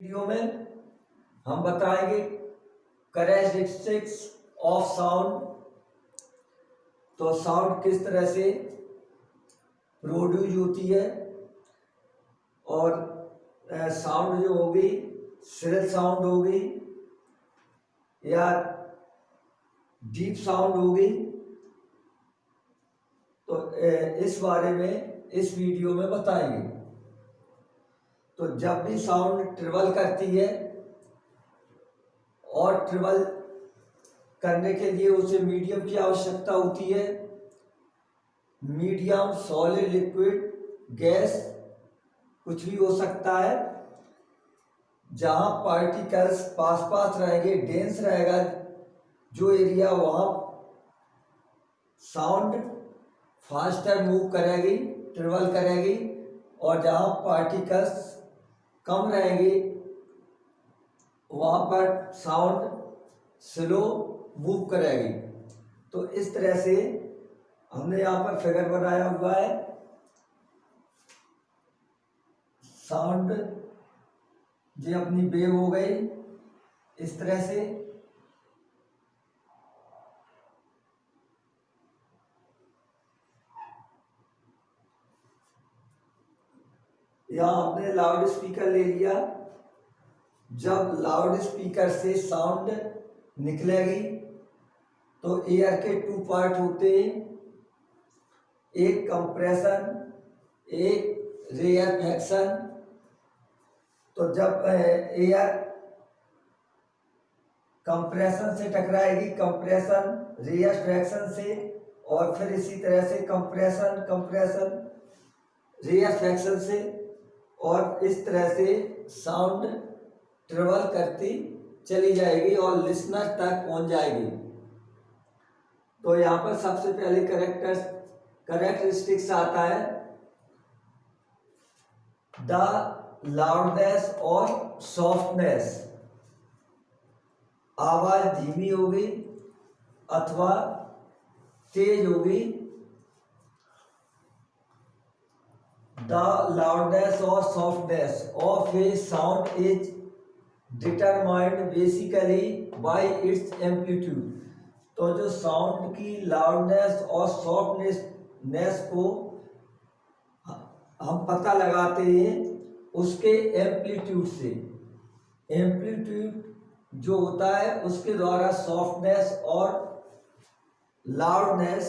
Video में हम बताएंगे कैरेक्टरिस्टिक्स ऑफ साउंड। तो साउंड किस तरह से प्रोड्यूस होती है और साउंड जो होगी श्रिल साउंड होगी या डीप साउंड होगी। तो इस बारे में इस वीडियो में बताएंगे। तो जब भी साउंड ट्रेवल करती है और ट्रेवल करने के लिए उसे मीडियम की आवश्यकता होती है। मीडियम, सॉलिड, लिक्विड, गैस कुछ भी हो सकता है। जहाँ पार्टिकल्स पास पास रहेंगे, डेंस रहेगा जो एरिया, वहाँ साउंड फास्टर मूव करेगी, ट्रेवल करेगी। और जहाँ पार्टिकल्स कम रहेंगे वहाँ पर साउंड स्लो मूव करेगी। तो इस तरह से हमने यहाँ पर फिगर बनाया हुआ है। साउंड ये अपनी वेव हो गई इस तरह से। यहाँ हमने लाउड स्पीकर ले लिया। जब लाउड स्पीकर से साउंड निकलेगी तो एयर के 2 पार्ट होते हैं, एक कंप्रेशन, एक रेयरफैक्शन। तो जब एयर कंप्रेशन से टकराएगी, कंप्रेशन रेयरफैक्शन से, और फिर इसी तरह से कंप्रेशन रेयरफैक्शन से, और इस तरह से साउंड ट्रेवल करती चली जाएगी और लिसनर तक पहुंच जाएगी। तो यहाँ पर सबसे पहले कैरेक्टरिस्टिक्स आता है द लाउडनेस और सॉफ्टनेस। आवाज धीमी होगी अथवा तेज होगी। द लाउडनेस और softness of A sound is determined basically bye it's amplitude. तो जो साउंड की लाउडनेस और सॉफ्टनेस को हम पता लगाते हैं उसके एम्पलीट्यूड से। एम्पलीट्यूड जो होता है उसके द्वारा सॉफ्टनेस और लाउडनेस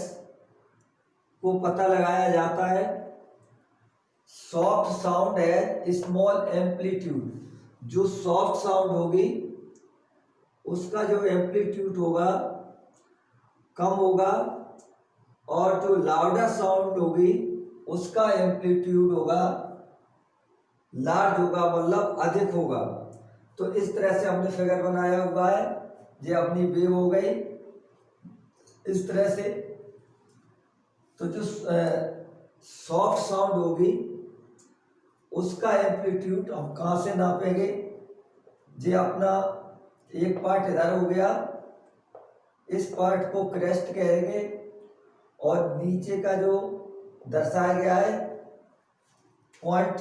को पता लगाया जाता है। सॉफ्ट साउंड है स्मॉल एम्पलीट्यूड। जो सॉफ्ट साउंड होगी उसका जो एम्पलीट्यूड होगा कम होगा, और जो लाउडर साउंड होगी उसका एम्पलीट्यूड होगा लार्ज होगा, मतलब अधिक होगा। तो इस तरह से हमने फिगर बनाया हुआ है। ये अपनी वेव हो गई इस तरह से। तो जो सॉफ्ट साउंड होगी उसका एम्पलीट्यूड हम कहाँ से नापेंगे? ये अपना एक पार्ट इधर हो गया, इस पार्ट को क्रेस्ट कहेंगे, और नीचे का जो दर्शाया गया है पॉइंट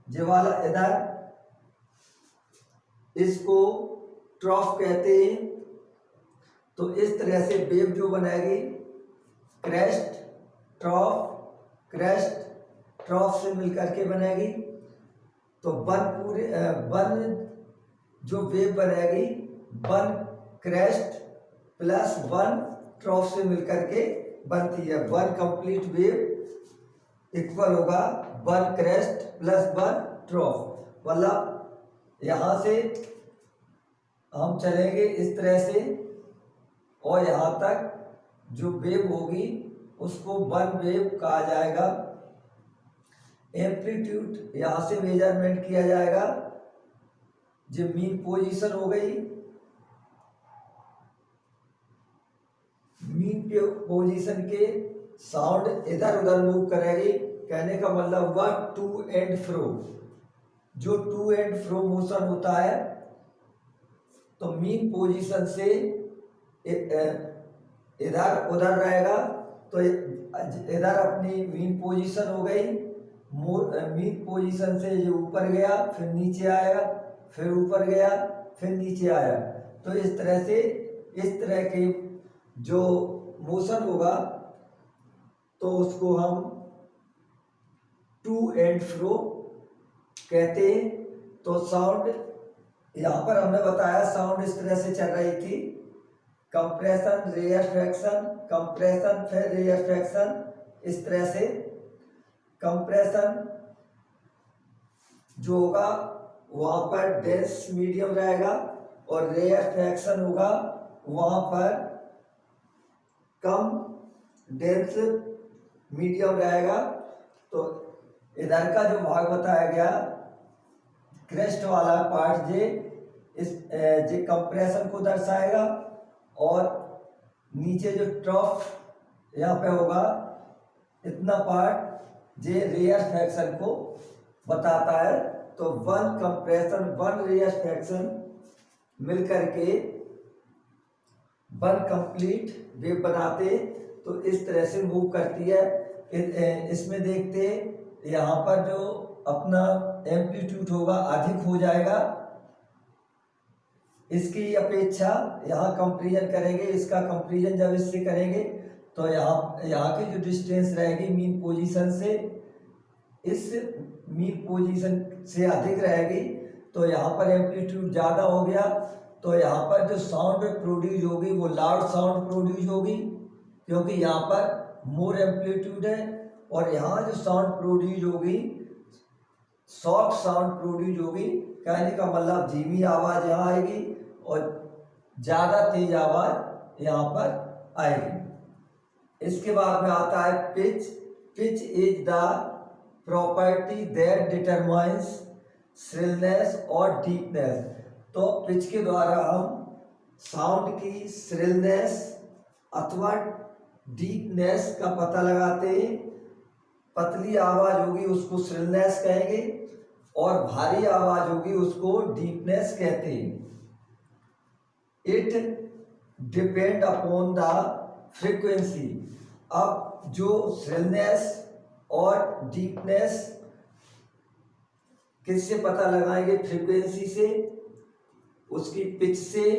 ये वाला इधर, इसको ट्रॉफ कहते हैं। तो इस तरह से वेव जो बनेगी क्रेस्ट ट्रॉफ से मिलकर के बनेगी। तो वन जो वेव बनेगी, वन क्रेस्ट प्लस वन ट्रॉफ से मिलकर के बनती है। वन कंप्लीट वेव इक्वल होगा वन क्रेस्ट प्लस वन ट्रॉफ। मतलब यहाँ से हम चलेंगे इस तरह से और यहाँ तक जो वेव होगी उसको वन वेव कहा जाएगा। एम्पलीट्यूड यहाँ से मेजरमेंट किया जाएगा। जो मीन पोजीशन हो गई, मीन पोजीशन के साउंड इधर उधर मूव करेगी। कहने का मतलब हुआ टू एंड फ्रो। जो टू एंड फ्रो मोशन होता है तो मीन पोजीशन से इधर उधर रहेगा। तो इधर अपनी मीन पोजीशन हो गई, मीन पोजीशन से ये ऊपर गया फिर नीचे आएगा, फिर ऊपर गया, फिर नीचे आया। तो इस तरह से इस तरह के जो मोशन होगा तो उसको हम टू एंड फ्रो कहते हैं। तो साउंड यहाँ पर हमने बताया साउंड इस तरह से चल रही थी, कंप्रेशन, रेयरफैक्शन, कंप्रेशन, फिर रेयरफैक्शन, इस तरह से। कंप्रेशन जो होगा वहाँ पर डेंस मीडियम रहेगा और रेयरफैक्शन होगा वहाँ पर कम डेंस मीडियम रहेगा। तो इधर का जो भाग बताया गया क्रेस्ट वाला पार्ट जे कंप्रेशन को दर्शाएगा और नीचे जो ट्रफ यहाँ पे होगा इतना पार्ट जे रेयरफैक्शन को बताता है। तो वन कंप्रेशन वन रेयरफैक्शन मिल करके वन कंप्लीट वेव बनाते। तो इस तरह से मूव करती है। इसमें देखते यहाँ पर जो अपना एम्पलीट्यूड होगा अधिक हो जाएगा इसकी अपेक्षा। यहाँ कंपेरिजन करेंगे, इसका कंपेरिजन जब इससे करेंगे तो यहाँ की जो डिस्टेंस रहेगी मीन पोजीशन से, इस मीन पोजीशन से अधिक रहेगी। तो यहाँ पर एम्पलीट्यूड ज़्यादा हो गया तो यहाँ पर जो साउंड प्रोड्यूस होगी वो लाउड साउंड प्रोड्यूस होगी, क्योंकि यहाँ पर मोर एम्पलीट्यूड है। और यहाँ जो साउंड प्रोड्यूस होगी सॉफ्ट साउंड प्रोड्यूस होगी। कहने का मतलब धीमी आवाज़ यहाँ आएगी और ज़्यादा तेज आवाज़ यहाँ पर आएगी। इसके बाद में आता है pitch. Pitch is the property that determines shrillness और डीपनेस। तो पिच के द्वारा हम साउंड की श्रिलनेस अथवा डीपनेस का पता लगाते हैं। पतली आवाज़ होगी उसको श्रिलनेस कहेंगे और भारी आवाज़ होगी उसको डीपनेस कहते हैं। It depend upon the frequency. अब जो श्रिलनेस और डीपनेस किससे पता लगाएंगे? फ्रीक्वेंसी से, उसकी पिच से।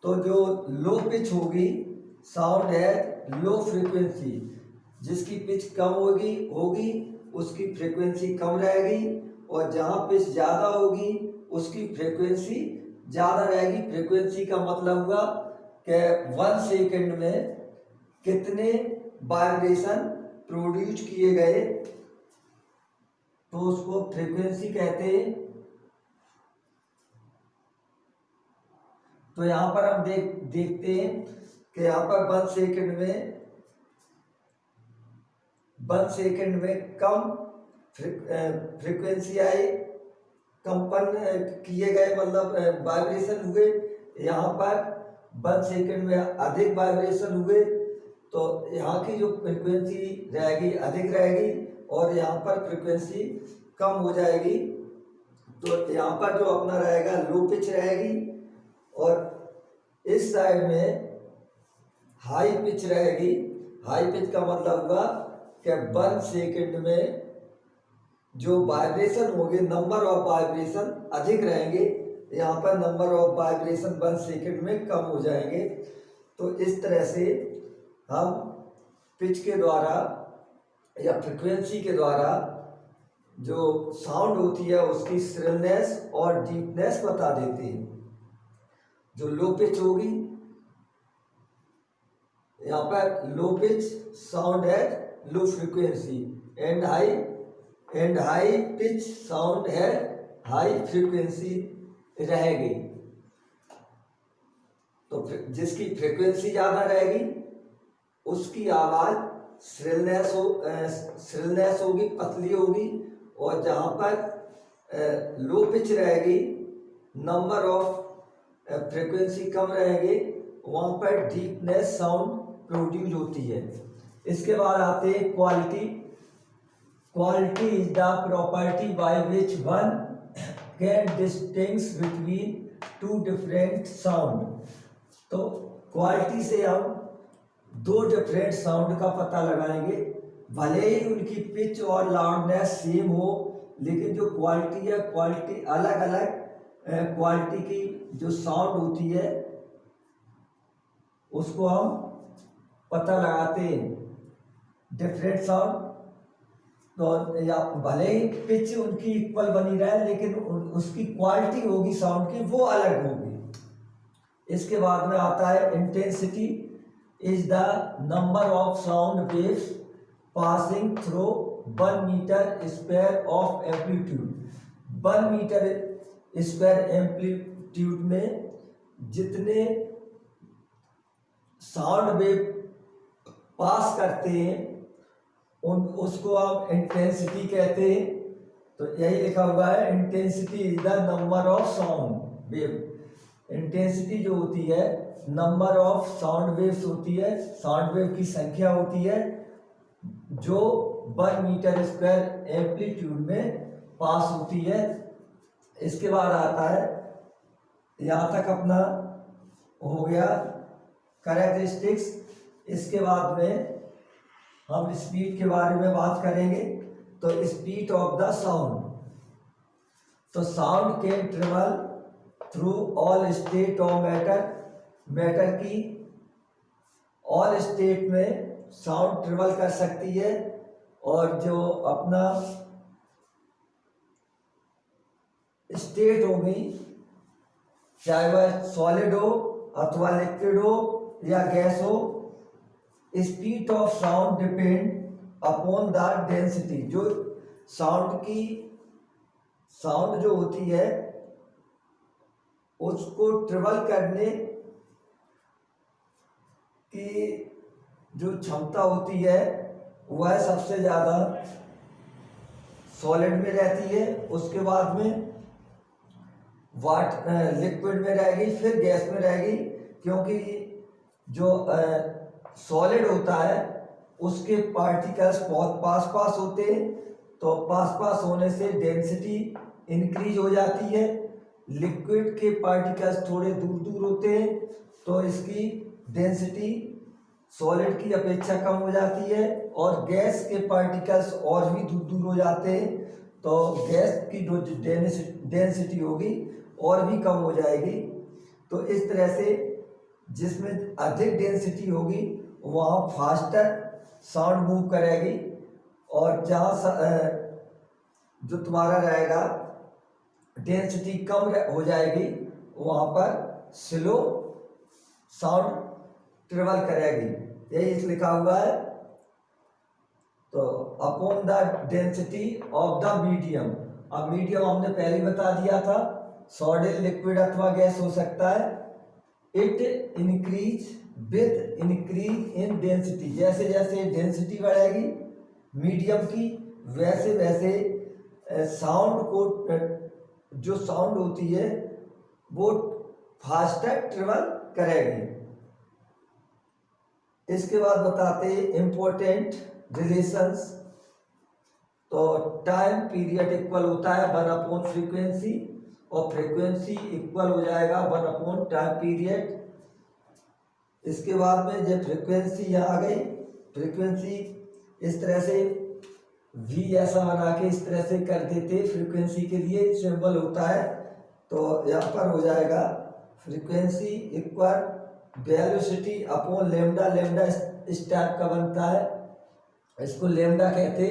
तो जो लो पिच होगी साउंड है लो फ्रीक्वेंसी, जिसकी पिच कम होगी उसकी फ्रीक्वेंसी कम रहेगी, और जहाँ पिच ज़्यादा होगी उसकी फ्रीक्वेंसी ज़्यादा रहेगी। फ्रीक्वेंसी का मतलब हुआ कि 1 सेकंड में कितने वाइब्रेशन प्रोड्यूस किए गए, तो उसको फ्रीक्वेंसी कहते हैं। तो यहाँ पर हम देखते हैं कि यहाँ पर 1 सेकंड में कम फ्रीक्वेंसी आई, कंपन किए गए मतलब वाइब्रेशन हुए। यहाँ पर 1 सेकंड में अधिक वाइब्रेशन हुए, तो यहाँ की जो फ्रीक्वेंसी रहेगी अधिक रहेगी और यहाँ पर फ्रीक्वेंसी कम हो जाएगी। तो यहाँ पर जो अपना रहेगा लो पिच रहेगी और इस साइड में हाई पिच रहेगी। हाई पिच का मतलब हुआ कि 1 सेकंड में जो वाइब्रेशन होंगे, नंबर ऑफ वाइब्रेशन अधिक रहेंगे, यहाँ पर नंबर ऑफ वाइब्रेशन 1 सेकंड में कम हो जाएंगे। तो इस तरह से हम पिच के द्वारा या फ्रीक्वेंसी के द्वारा जो साउंड होती है उसकी श्रिलनेस और डीपनेस बता देते हैं। जो लो पिच होगी, यहाँ पर लो पिच साउंड है low frequency, and high pitch sound है हाई फ्रीक्वेंसी रहेगी। तो जिसकी फ्रीक्वेंसी ज़्यादा रहेगी उसकी आवाज़ श्रिलनेस होगी, पतली होगी, और जहाँ पर लो पिच रहेगी, नंबर ऑफ फ्रीक्वेंसी कम रहेंगे, वहाँ पर डीपनेस साउंड प्रोड्यूस होती है। इसके बाद आते हैं quality. Quality is the property by which one can distinguish between two different sound. तो क्वालिटी से हम 2 डिफरेंट साउंड का पता लगाएंगे। भले ही उनकी पिच और लाउडनेस सेम हो, लेकिन जो क्वालिटी है, क्वालिटी अलग अलग क्वालिटी की जो साउंड होती है उसको हम पता लगाते हैं। डिफरेंट साउंड तो या भले ही पिच उनकी इक्वल बनी रहे लेकिन उसकी क्वालिटी होगी साउंड की वो अलग होगी। इसके बाद में आता है intensity is the number of sound waves passing through 1 metre square of amplitude. 1 metre square amplitude में जितने साउंड वेव पास करते हैं उसको हम इंटेंसिटी कहते हैं। तो यही लिखा हुआ है intensity is the number of sound wave. Intensity जो होती है नंबर ऑफ साउंड वेव्स होती है, साउंड वेव की संख्या होती है जो 1 मीटर स्क्वायर एम्पलीट्यूड में पास होती है। इसके बाद आता है, यहाँ तक अपना हो गया कैरेक्टरिस्टिक्स। इसके बाद में हम स्पीड के बारे में बात करेंगे। तो स्पीड ऑफ द साउंड, तो sound can travel through all state of matter. Matter की ऑल स्टेट में साउंड ट्रेवल कर सकती है। और जो अपना स्टेट होगी चाहे वह सॉलिड हो अथवा लिक्विड हो या गैस हो, speed of sound depend upon the density. जो साउंड जो होती है उसको ट्रेवल करने की जो क्षमता होती है वह सबसे ज़्यादा सॉलिड में रहती है, उसके बाद में लिक्विड में रहेगी, फिर गैस में रहेगी। क्योंकि जो सॉलिड होता है उसके पार्टिकल्स बहुत पास होते हैं, तो पास होने से डेंसिटी इंक्रीज हो जाती है। लिक्विड के पार्टिकल्स थोड़े दूर होते हैं तो इसकी डेंसिटी सॉलिड की अपेक्षा कम हो जाती है। और गैस के पार्टिकल्स और भी दूर हो जाते हैं तो गैस की जो डेंसिटी होगी और भी कम हो जाएगी। तो इस तरह से जिसमें अधिक डेंसिटी होगी वहाँ फास्टर साउंड मूव करेगी, और जहाँ जो तुम्हारा रहेगा डेंसिटी कम हो जाएगी वहाँ पर स्लो साउंड ट्रेवल करेगी। यही लिखा हुआ है। तो upon the density of the medium. अब मीडियम हमने पहले ही बता दिया था, सॉलिड लिक्विड अथवा गैस हो सकता है। It increase with increase in density. जैसे जैसे डेंसिटी बढ़ेगी मीडियम की वैसे वैसे साउंड को जो साउंड होती है वो फास्टर ट्रेवल करेगी। इसके बाद बताते हैं इम्पोर्टेंट रिलेशंस। तो टाइम पीरियड इक्वल होता है 1 फ्रीक्वेंसी, और फ्रीक्वेंसी इक्वल हो जाएगा 1 टाइम पीरियड। इसके बाद में जब फ्रीक्वेंसी यहाँ आ गई, फ्रीक्वेंसी इस तरह से V ऐसा बना के इस तरह से कर देते, फ्रीक्वेंसी के लिए सिंबल होता है। तो यहाँ पर हो जाएगा frequency equal velocity upon lambda. Lambda इस टाइप का बनता है, इसको लेमडा कहते।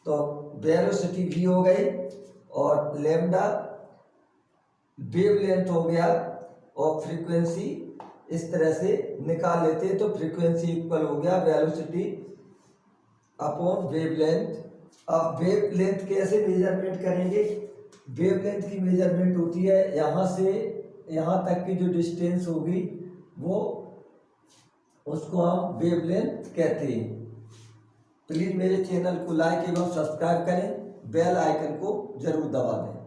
तो वेलोसिटी V हो गई और लेमडा वेव लेंथ हो गया, और फ्रीक्वेंसी इस तरह से निकाल लेते हैं। तो फ्रीक्वेंसी इक्वल हो गया वेलोसिटी अपॉन वेव लेंथ। अब वेव लेंथ कैसे मेजरमेंट करेंगे? वेव लेंथ की मेजरमेंट होती है यहाँ से यहाँ तक की जो डिस्टेंस होगी वो उसको हम वेव लेंथ कहते हैं। प्लीज़ मेरे चैनल को लाइक एवं सब्सक्राइब करें, बेल आइकन को जरूर दबा दें।